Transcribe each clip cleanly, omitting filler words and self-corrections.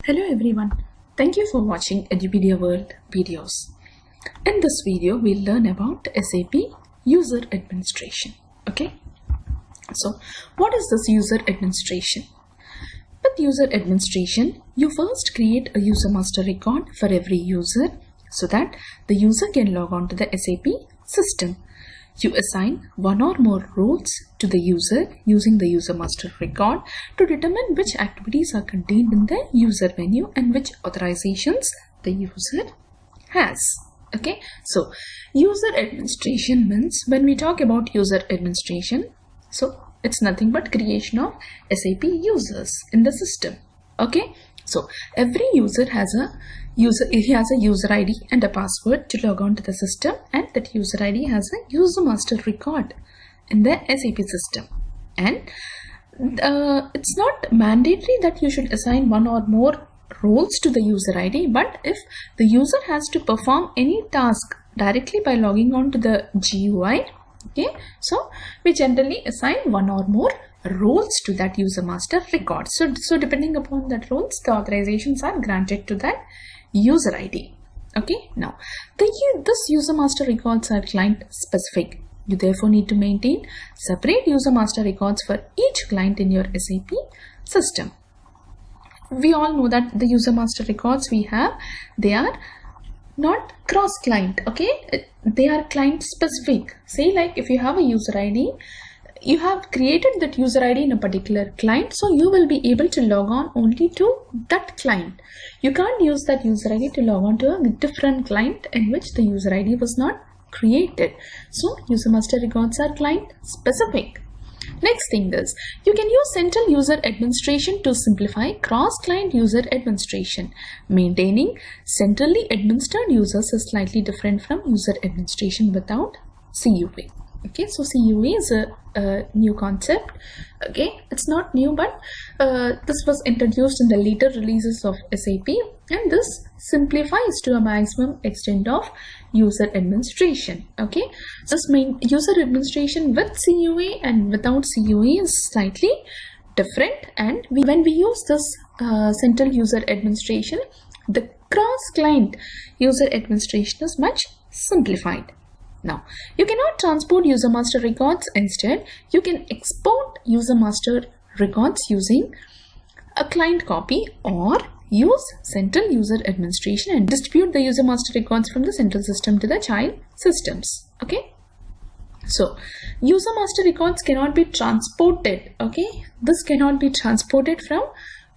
Hello everyone, thank you for watching Edupedia World videos. In this video, we'll learn about SAP User Administration. Okay, so what is this user administration? With user administration, you first create a user master record for every user so that the user can log on to the SAP system. You assign one or more roles to the user using the user master record to determine which activities are contained in the user menu and which authorizations the user has. Okay, so user administration means, when we talk about user administration, so it's nothing but creation of SAP users in the system. Okay, so every user has a user ID and a password to log on to the system, and that user ID has a user master record in the SAP system. And it's not mandatory that you should assign one or more roles to the user ID, but if the user has to perform any task directly by logging on to the GUI, okay, so we generally assign one or more roles to that user master record. So depending upon that roles, the authorizations are granted to that user ID. Okay, now this user master records are client specific. You therefore need to maintain separate user master records for each client in your SAP system. We all know that the user master records we have, they are not cross client. Okay, they are client specific. Say like if you have a user ID, you have created that user ID in a particular client, so you will be able to log on only to that client. You can't use that user ID to log on to a different client in which the user ID was not created. So user master records are client specific. Next thing is, you can use central user administration to simplify cross-client user administration. Maintaining centrally administered users is slightly different from user administration without CUA. Okay, so CUA is a new concept. Okay, it's not new, but this was introduced in the later releases of SAP, and this simplifies to a maximum extent of user administration. Okay, so this main user administration with CUA and without CUA is slightly different, and when we use this central user administration, the cross-client user administration is much simplified. Now, you cannot transport user master records. Instead, you can export user master records using a client copy, or use central user administration and distribute the user master records from the central system to the child systems. Okay, so user master records cannot be transported. Okay, this cannot be transported from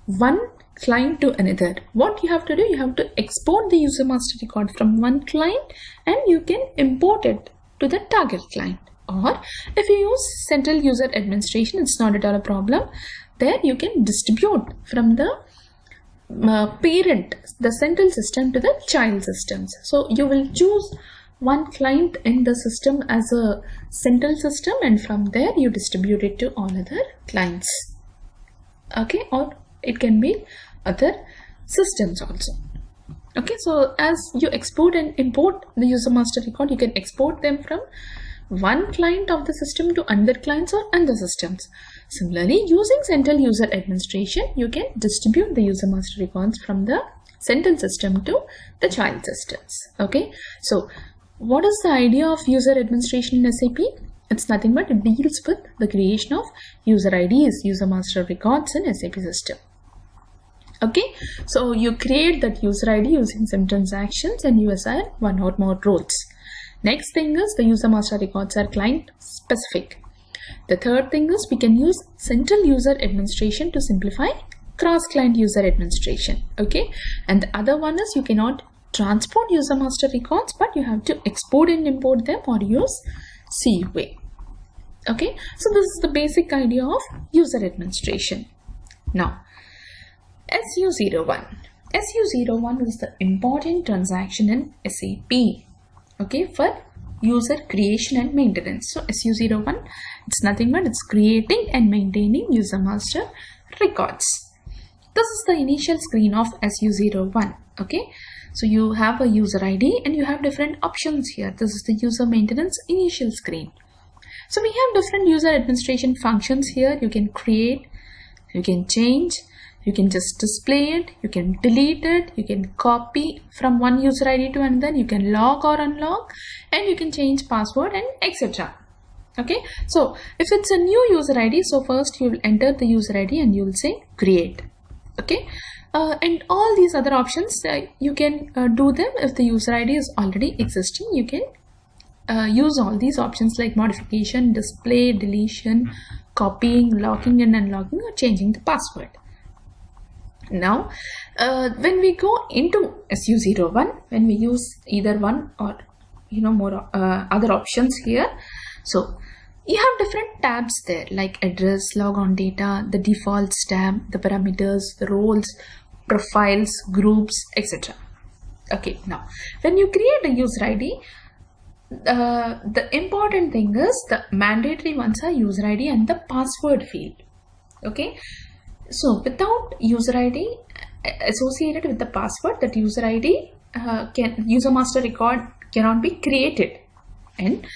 one client to another. What you have to do, you have to export the user master record from one client and you can import it to the target client. Or if you use central user administration, it's not at all a problem. There you can distribute from the parent, the central system, to the child systems. So you will choose one client in the system as a central system, and from there you distribute it to all other clients. Okay, or it can be other systems also. Okay, so as you export and import the user master record, you can export them from one client of the system to other clients or other systems. Similarly, using central user administration, you can distribute the user master records from the central system to the child systems. Okay, so what is the idea of user administration in SAP? It's nothing but it deals with the creation of user IDs, user master records in SAP system. Okay, so you create that user ID using some transactions and you assign one or more roles. Next thing is, the user master records are client specific. The third thing is, we can use central user administration to simplify cross-client user administration. Okay, and the other one is, you cannot transport user master records, but you have to export and import them or use CUA. Okay, so this is the basic idea of user administration. Now, SU01. SU01 is the important transaction in SAP. Okay, for user creation and maintenance. So SU01, it's nothing but it's creating and maintaining user master records. This is the initial screen of SU01. Okay, so you have a user ID and you have different options here. This is the user maintenance initial screen. So we have different user administration functions here. You can create, you can change, You can just display it, you can delete it, you can copy from one user ID to another, you can lock or unlock, and you can change password and etc. Okay, so if it's a new user ID, so first you will enter the user ID and you will say create. Okay, and all these other options you can do them. If the user ID is already existing, you can use all these options like modification, display, deletion, copying, locking and unlocking, or changing the password. Now when we go into SU01, when we use either one or more other options here, so you have different tabs there like address, logon data, the defaults tab, the parameters, the roles, profiles, groups, etc. Okay, now when you create a user ID, the important thing is the mandatory ones are user ID and the password field. Okay, so without user ID associated with the password, that user ID user master record cannot be created, and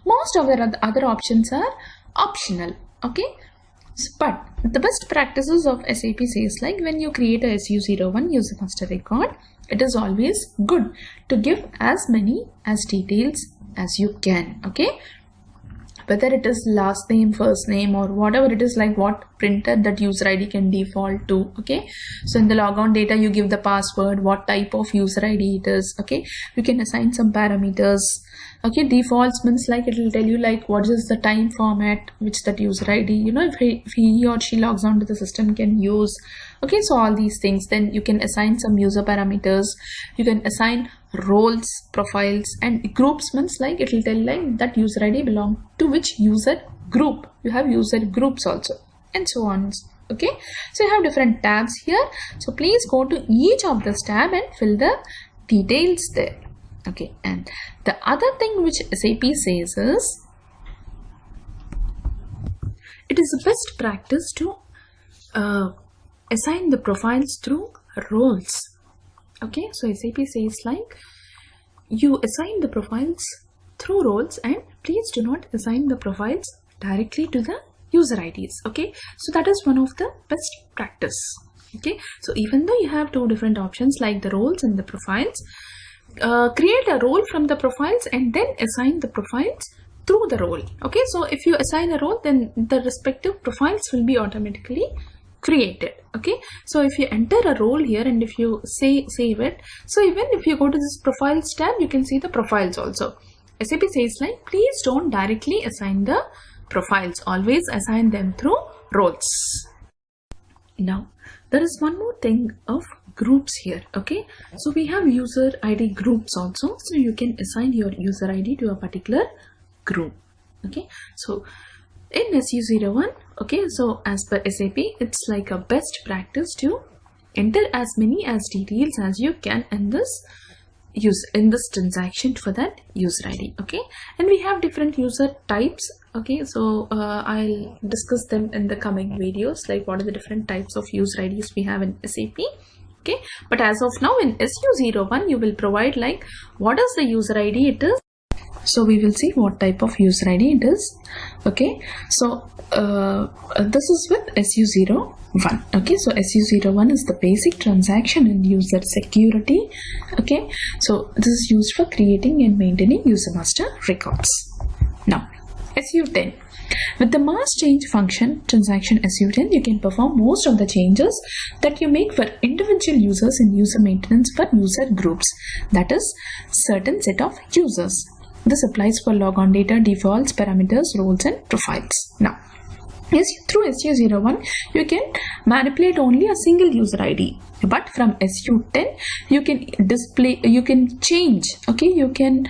most of the other options are optional. Okay, but the best practices of SAP says like when you create a SU01 user master record, it is always good to give as many as details as you can. Okay, whether it is last name, first name, or whatever it is, like what printer that user ID can default to. Okay, so in the logon data you give the password, what type of user ID it is. Okay, you can assign some parameters. Okay, defaults means like it will tell you like what is the time format which that user ID, if he or she logs on to the system can use. Okay, so all these things. Then you can assign some user parameters, you can assign roles, profiles, and groups means like it will tell like that user ID belong to which user group. You have user groups also, and so on. Okay, so you have different tabs here, so please go to each of this tab and fill the details there. Okay, and the other thing which SAP says is it is a best practice to assign the profiles through roles. Okay, so SAP says like you assign the profiles through roles, and please do not assign the profiles directly to the user IDs. Okay, so that is one of the best practice. Okay, so even though you have two different options like the roles and the profiles, create a role from the profiles and then assign the profiles through the role. Okay, so if you assign a role, then the respective profiles will be automatically created. Okay, so if you enter a role here and if you save it, so even if you go to this profiles tab, you can see the profiles also. SAP says like please don't directly assign the profiles, always assign them through roles. Now there is one more thing of groups here. Okay, so we have user ID groups also, so you can assign your user ID to a particular group. Okay, so in SU01, okay, so as per SAP, it's like a best practice to enter as many as details as you can in this transaction for that user ID. Okay, and we have different user types. Okay, so I'll discuss them in the coming videos, like what are the different types of user IDs we have in SAP. Okay, but as of now in SU01 you will provide like what is the user ID it is. So we will see what type of user ID it is. Okay, so this is with SU01. Okay, so SU01 is the basic transaction in user security. Okay, so this is used for creating and maintaining user master records. Now SU10. With the mass change function transaction SU10, you can perform most of the changes that you make for individual users in user maintenance for user groups, that is certain set of users. This applies for logon data, defaults, parameters, roles, and profiles. Now, through SU01, you can manipulate only a single user ID, but from SU10, you can change. Okay, you can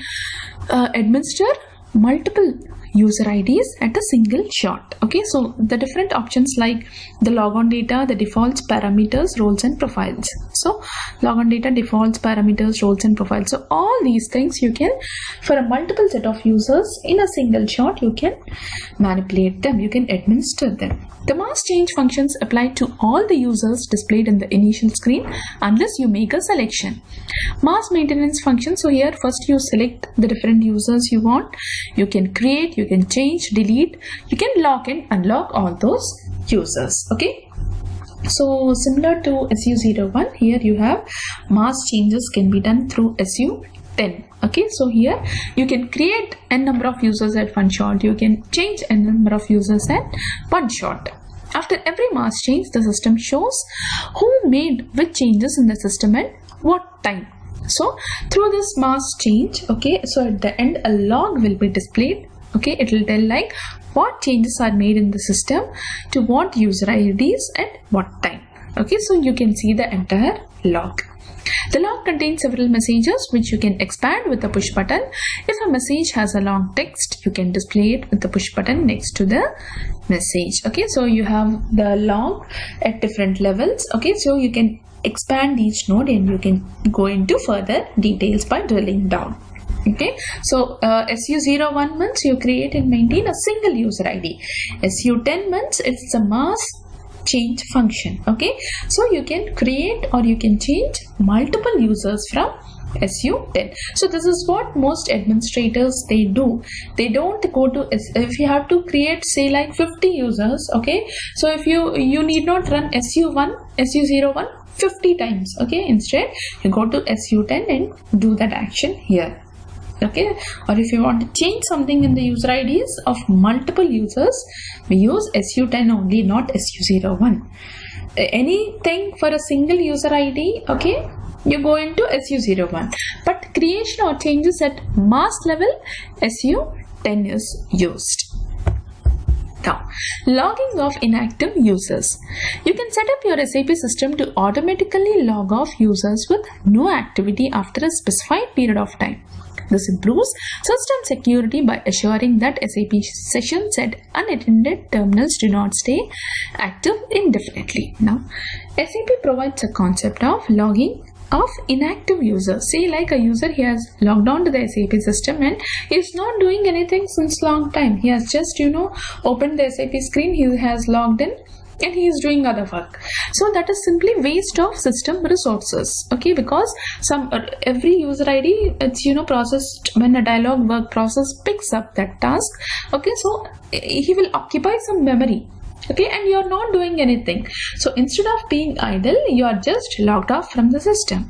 administer multiple user IDs at a single shot. Okay, so the different options like the logon data, the defaults, parameters, roles, and profiles. So logon data, defaults, parameters, roles, and profiles. So all these things you can, for a multiple set of users in a single shot, you can manipulate them, you can administer them. The mass change functions apply to all the users displayed in the initial screen unless you make a selection. Mass maintenance function, so here first you select the different users you want. You can create, you can change, delete, you can lock and unlock all those users. Okay, So similar to SU01, here you have mask changes can be done through SU10. Okay, so here you can create n number of users at one shot. You can change n number of users at one shot. After every mask change, the system shows who made which changes in the system at what time. So through this mask change, okay, so at the end a log will be displayed. Okay, it will tell like what changes are made in the system to what user IDs at what time. Okay, so you can see the entire log. The log contains several messages which you can expand with the push button. If a message has a long text, you can display it with the push button next to the message. Okay, so you have the log at different levels. Okay, so you can expand each node and you can go into further details by drilling down. Okay, so SU01 means you create and maintain a single user ID. SU10 means it's a mask change function. Okay, so you can create or you can change multiple users from SU10. So this is what most administrators they do. They don't go to, if you have to create say like 50 users, okay, so if you need not run SU01 50 times. Okay, instead you go to SU10 and do that action here. Okay, or if you want to change something in the user IDs of multiple users, we use SU10 only, not SU01. Anything for a single user ID, okay, you go into SU01, but creation or changes at mask level, SU10 is used. Now, logging of inactive users. You can set up your SAP system to automatically log off users with no activity after a specified period of time. This improves system security by assuring that SAP sessions at unattended terminals do not stay active indefinitely. Now, SAP provides a concept of logging of inactive users. Say like a user, he has logged on to the SAP system and he is not doing anything since long time. He has just opened the SAP screen, he has logged in and he is doing other work. So that is simply waste of system resources. Okay, because every user ID it's processed when a dialog work process picks up that task. Okay, so he will occupy some memory. Okay, and you are not doing anything. So instead of being idle, you are just logged off from the system.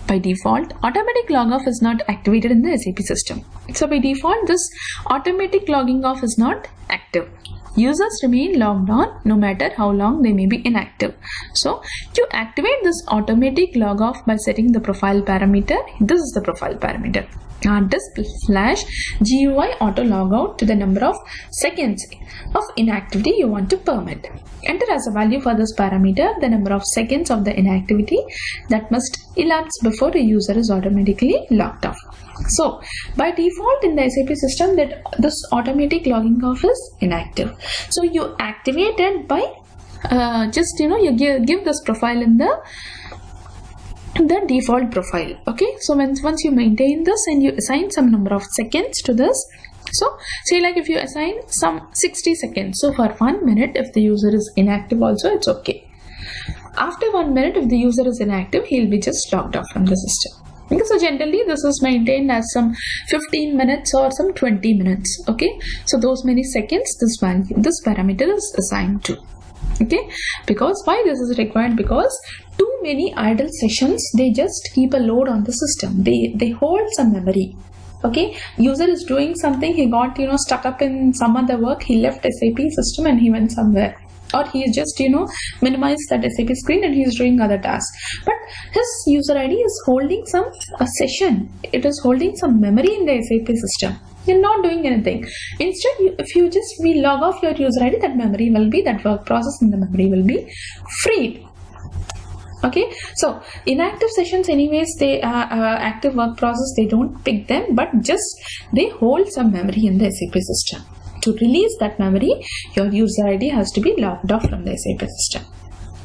By default, automatic log off is not activated in the SAP system. So by default, this automatic logging off is not active. Users remain logged on no matter how long they may be inactive. So you activate this automatic log off by setting the profile parameter. This is the profile parameter. Disk/GUI auto logout to the number of seconds of inactivity you want to permit. Enter as a value for this parameter the number of seconds of the inactivity that must elapse before a user is automatically logged off. So by default in the SAP system that this automatic logging off is inactive. So you activate it by you give this profile in the default profile. Okay, so once you maintain this and you assign some number of seconds to this, so say like if you assign some 60 seconds, so for 1 minute if the user is inactive also it's okay. After 1 minute if the user is inactive, he'll be just logged off from the system. Okay, so generally this is maintained as some 15 minutes or some 20 minutes. Okay, so those many seconds this parameter is assigned to. Okay, because why this is required? Because too many idle sessions, they just keep a load on the system. They hold some memory. Okay, user is doing something, he got stuck up in some other work, he left SAP system and he went somewhere, or he just minimized that SAP screen and he is doing other tasks, but his user ID is holding a session, it is holding some memory in the SAP system. You're not doing anything. Instead, if you just log off your user ID, that memory will be, that work process in the memory will be freed. Okay, so inactive sessions anyways, they active work process, they don't pick them, but just they hold some memory in the SAP system. To release that memory, your user ID has to be logged off from the SAP system.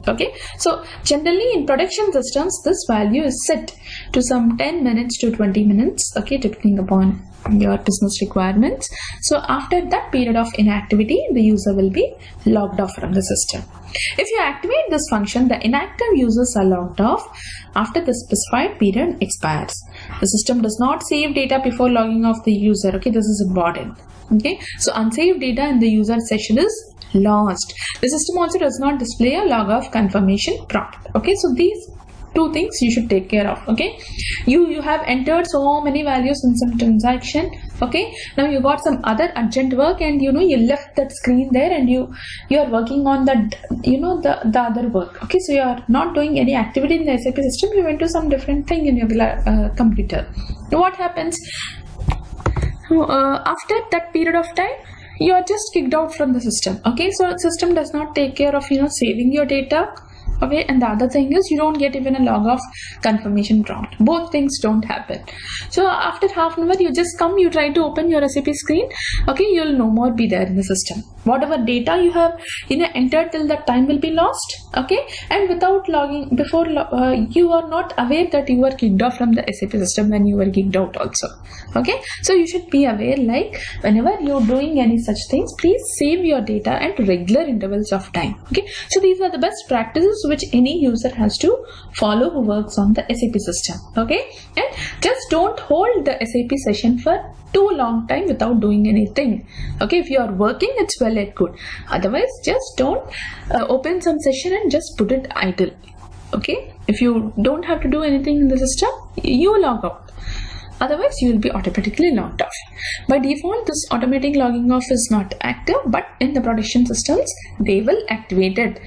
Okay, so generally in production systems, this value is set to some 10 minutes to 20 minutes, okay, depending upon your business requirements. So after that period of inactivity, the user will be logged off from the system. If you activate this function, the inactive users are logged off after the specified period expires. The system does not save data before logging off the user. Okay, this is important. Okay, so unsaved data in the user session is lost. The system also does not display a log of confirmation prompt. Okay, so these two things you should take care of. Okay, you have entered so many values in some transaction. Okay, now you got some other urgent work, and you left that screen there, and you are working on that the other work. Okay, so you are not doing any activity in the SAP system. You went to some different thing in your computer. What happens after that period of time? You are just kicked out from the system. Okay, so the system does not take care of saving your data. Okay, and the other thing is you don't get even a log of confirmation prompt. Both things don't happen. So after half an hour, you just come, you try to open your SAP screen. Okay, you'll no more be there in the system. Whatever data you have entered till that time will be lost. Okay, and without logging before you are not aware that you were kicked off from the SAP system when you were kicked out also. Okay, so you should be aware, like whenever you're doing any such things, please save your data at regular intervals of time. Okay, so these are the best practices which any user has to follow who works on the SAP system. Okay, and just don't hold the SAP session for too long time without doing anything. Okay, if you are working, it's well and good. Otherwise, just don't open some session and just put it idle. Okay, if you don't have to do anything in the system, you log out. Otherwise, you will be automatically logged off. By default, this automatic logging off is not active, but in the production systems, they will activate it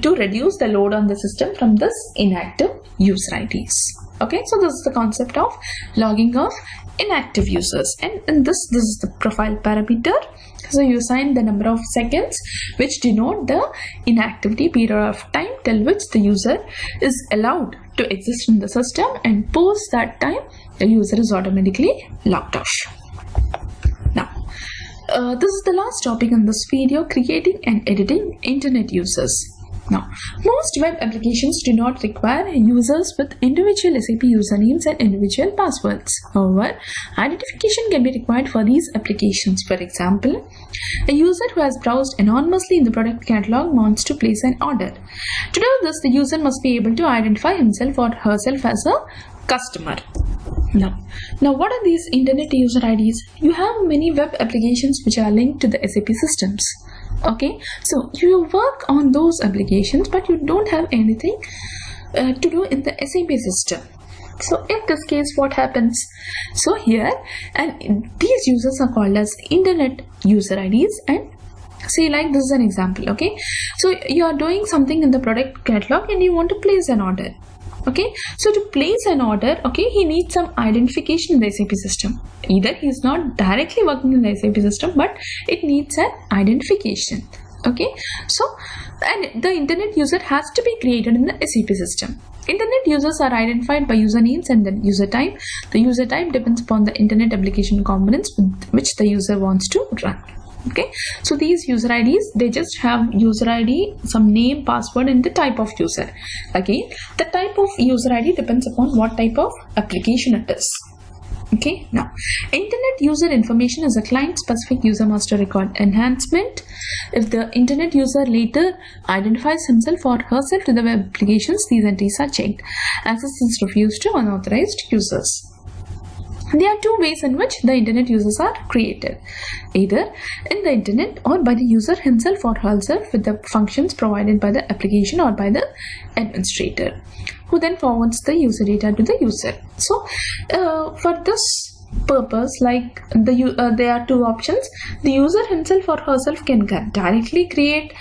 to reduce the load on the system from this inactive user IDs. Okay, so this is the concept of logging off inactive users, and in this is the profile parameter. So you assign the number of seconds which denote the inactivity period of time till which the user is allowed to exist in the system, and post that time the user is automatically logged off. Now this is the last topic in this video: creating and editing internet users. Now, most web applications do not require users with individual SAP usernames and individual passwords. However, identification can be required for these applications. For example, a user who has browsed anonymously in the product catalog wants to place an order. To do this, the user must be able to identify himself or herself as a customer. Now what are these internet user IDs? You have many web applications which are linked to the SAP systems. Okay, so you work on those applications, but you don't have anything to do in the SAP system. So in this case, what happens? So here, and these users are called as internet user IDs. And see, like this is an example. Okay, so you are doing something in the product catalog and you want to place an order. Okay, so to place an order, okay, he needs some identification in the SAP system. Either he is not directly working in the SAP system, but it needs an identification. Okay, so and the internet user has to be created in the SAP system. Internet users are identified by usernames and then user type. The user type depends upon the internet application components with which the user wants to run. Okay, so these user IDs, they just have user ID, some name, password, and the type of user. Again, the type of user ID depends upon what type of application it is. Okay, now internet user information is a client specific user master record enhancement. If the internet user later identifies himself or herself to the web applications, these entries are checked. Access is refused to unauthorized users. There are two ways in which the internet users are created: either in the internet or by the user himself or herself with the functions provided by the application or by the administrator, who then forwards the user data to the user. So for this purpose, like there are two options: the user himself or herself can directly create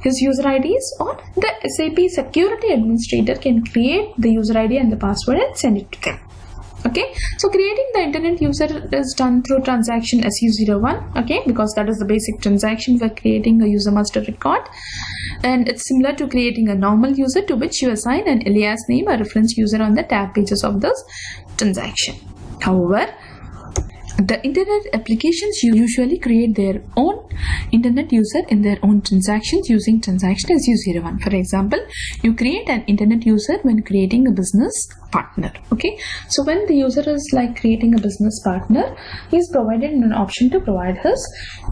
his user IDs, or the SAP security administrator can create the user ID and the password and send it to them. Okay, so creating the internet user is done through transaction SU01. Okay, because that is the basic transaction for creating a user master record, and it's similar to creating a normal user to which you assign an alias name, a reference user on the tab pages of this transaction. However, the internet applications usually create their own internet user in their own transactions using transaction SU01. For example, you create an internet user when creating a business partner. Okay, so when the user is like creating a business partner, he is provided an option to provide his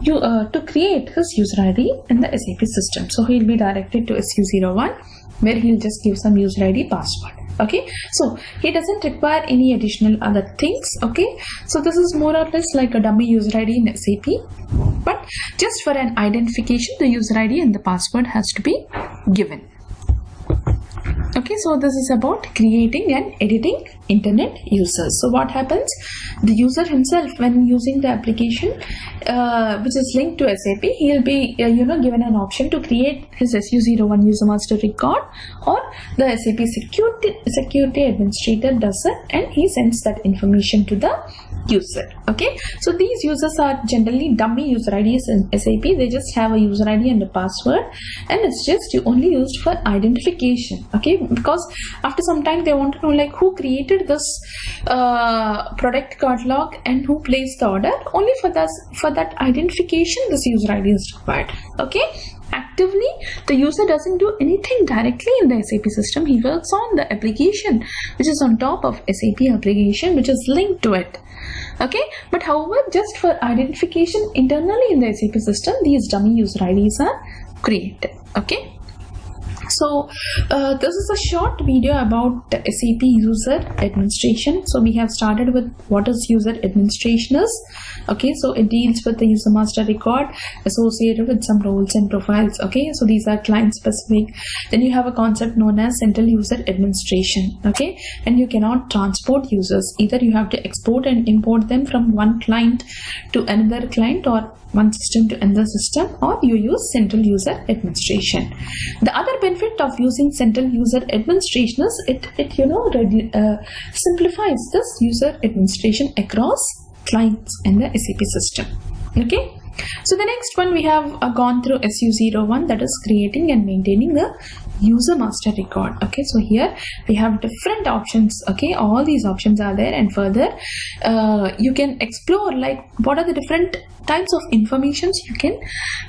to create his user ID in the SAP system. So he'll be directed to SU01, where he'll just give some user ID password. Okay, so he doesn't require any additional other things. Okay, so this is more or less like a dummy user ID in SAP, but just for an identification, the user ID and the password has to be given. Okay, so this is about creating and editing internet users. So what happens? The user himself, when using the application which is linked to SAP, he'll be given an option to create his SU01 user master record, or the SAP security administrator does it, and he sends that information to the user. Okay, so these users are generally dummy user IDs in SAP. They just have a user ID and a password, and it's just only used for identification. Okay, because after some time they want to know like who created this product catalog and who placed the order. Only for that identification this user ID is required. Okay, actively the user doesn't do anything directly in the SAP system. He works on the application which is on top of SAP application which is linked to it. Okay, but however, just for identification internally in the SAP system, these dummy user IDs are created. Okay, so this is a short video about the SAP user administration. So we have started with what is user administration is. Okay, so it deals with the user master record associated with some roles and profiles. Okay, so these are client specific. Then you have a concept known as central user administration. Okay, and you cannot transport users. Either you have to export and import them from one client to another client, or one system to another system, or you use central user administration. The other benefit of using central user administration is it simplifies this user administration across clients in the SAP system. Okay, so the next one we have gone through SU01, that is creating and maintaining the user master record. Okay, so here we have different options. Okay, all these options are there, and further you can explore like what are the different types of informations you can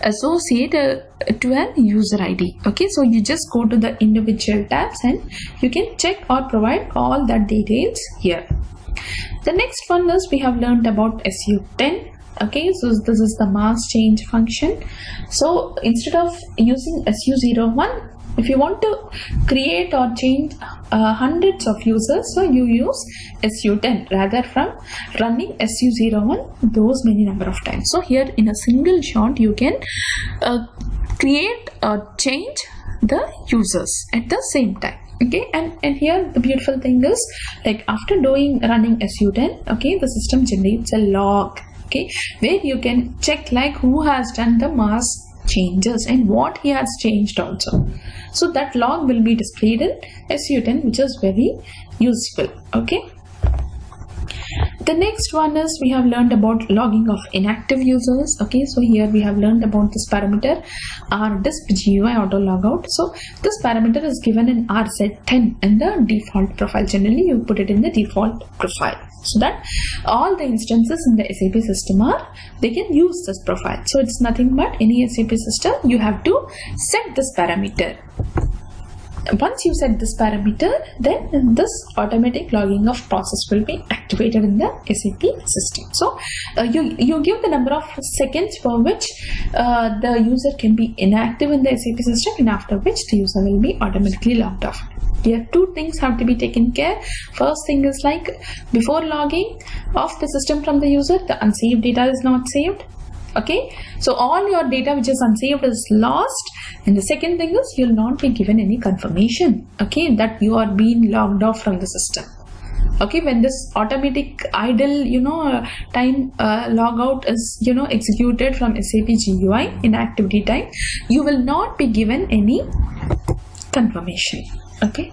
associate to an user ID. Okay, so you just go to the individual tabs and you can check or provide all that details here. The next one is we have learned about SU10. Okay, so this is the mass change function. So instead of using SU01, if you want to create or change hundreds of users, so you use SU10 rather from running SU01 those many number of times. So here in a single shot you can create or change the users at the same time. Okay, and here the beautiful thing is like after running SU10, okay, the system generates a log. Okay, where you can check like who has done the mass changes and what he has changed also. So that log will be displayed in SU10, which is very useful. Okay, the next one is we have learned about logging of inactive users. Okay, so here we have learned about this parameter rdisp GUI auto logout. So this parameter is given in RZ10 in the default profile. Generally you put it in the default profile so that all the instances in the SAP system they can use this profile. So it's nothing but any SAP system you have to set this parameter. Once you set this parameter, then this automatic logging of process will be activated in the SAP system. So you give the number of seconds for which the user can be inactive in the SAP system, and after which the user will be automatically logged off. Here two things have to be taken care. First thing is like before logging off the system from the user, the unsaved data is not saved. Okay, so all your data which is unsaved is lost, and the second thing is you'll not be given any confirmation, okay, that you are being logged off from the system. Okay, when this automatic idle time logout is executed from SAP GUI in activity time, you will not be given any confirmation. Okay,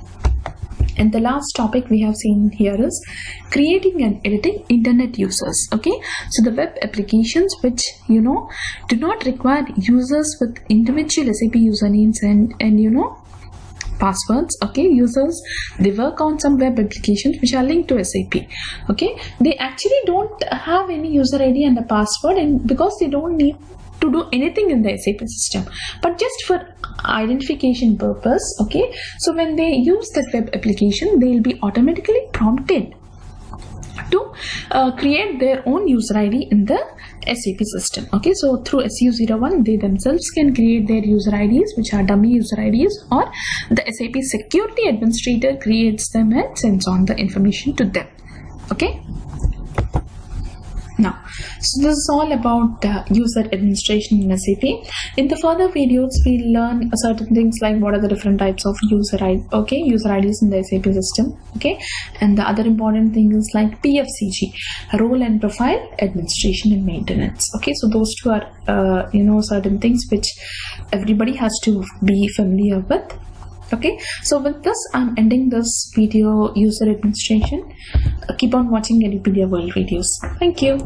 and the last topic we have seen here is creating and editing internet users. Okay, so the web applications which do not require users with individual SAP usernames and passwords. Okay, users, they work on some web applications which are linked to SAP. Okay, they actually don't have any user ID and a password, and because they don't need to do anything in the SAP system, but just for identification purpose. Okay, so when they use that web application, they will be automatically prompted to create their own user ID in the SAP system. Okay, so through SU01 they themselves can create their user IDs, which are dummy user IDs, or the SAP security administrator creates them and sends on the information to them. Okay, now, so this is all about user administration in SAP. In the further videos, we'll learn certain things like what are the different types of user IDs in the SAP system. Okay, and the other important thing is like PFCG, role and profile administration and maintenance. Okay, so those two are certain things which everybody has to be familiar with. Okay, so with this I'm ending this video, user administration. Keep on watching Edupedia World videos. Thank you.